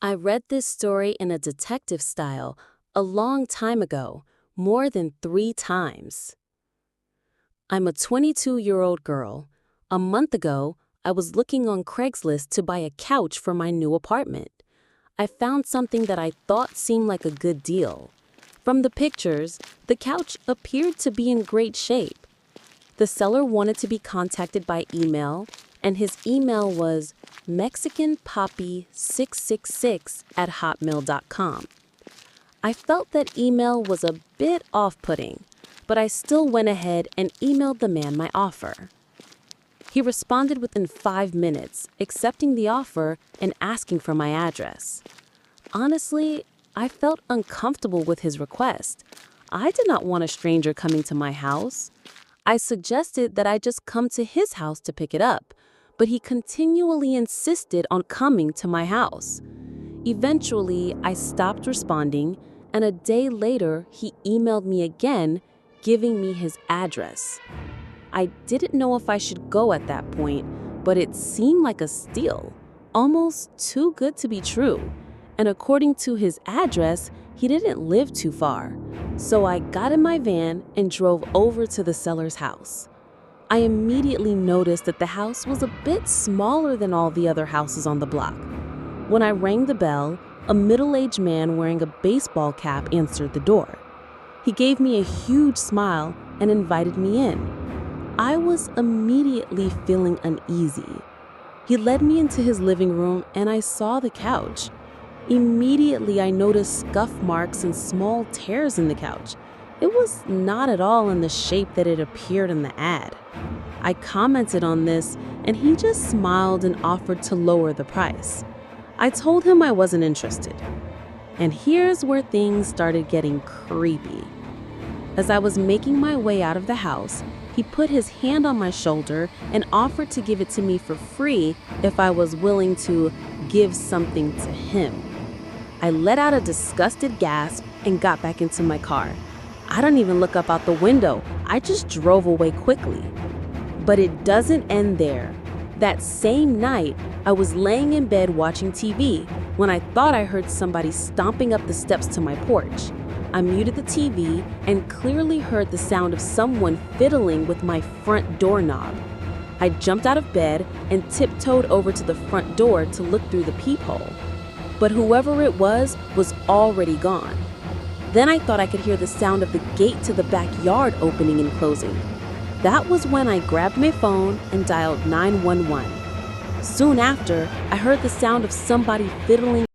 I read this story in a detective style a long time ago, more than 3 times. I'm a 22-year-old girl. A month ago, I was looking on Craigslist to buy a couch for my new apartment. I found something that I thought seemed like a good deal. From the pictures, the couch appeared to be in great shape. The seller wanted to be contacted by email, and his email was mexicanpoppy666@hotmail.com. I felt that email was a bit off-putting, but I still went ahead and emailed the man my offer. He responded within 5 minutes, accepting the offer and asking for my address. Honestly, I felt uncomfortable with his request. I did not want a stranger coming to my house. I suggested that I just come to his house to pick it up, but he continually insisted on coming to my house. Eventually, I stopped responding, and a day later, he emailed me again, giving me his address. I didn't know if I should go at that point, but it seemed like a steal, almost too good to be true. And according to his address, he didn't live too far. So I got in my van and drove over to the seller's house. I immediately noticed that the house was a bit smaller than all the other houses on the block. When I rang the bell, a middle-aged man wearing a baseball cap answered the door. He gave me a huge smile and invited me in. I was immediately feeling uneasy. He led me into his living room and I saw the couch. Immediately, I noticed scuff marks and small tears in the couch. It was not at all in the shape that it appeared in the ad. I commented on this, and he just smiled and offered to lower the price. I told him I wasn't interested. And here's where things started getting creepy. As I was making my way out of the house, he put his hand on my shoulder and offered to give it to me for free if I was willing to give something to him. I let out a disgusted gasp and got back into my car. I didn't even look up out the window. I just drove away quickly. But it doesn't end there. That same night, I was laying in bed watching TV when I thought I heard somebody stomping up the steps to my porch. I muted the TV and clearly heard the sound of someone fiddling with my front doorknob. I jumped out of bed and tiptoed over to the front door to look through the peephole. But whoever it was already gone. Then I thought I could hear the sound of the gate to the backyard opening and closing. That was when I grabbed my phone and dialed 911. Soon after, I heard the sound of somebody fiddling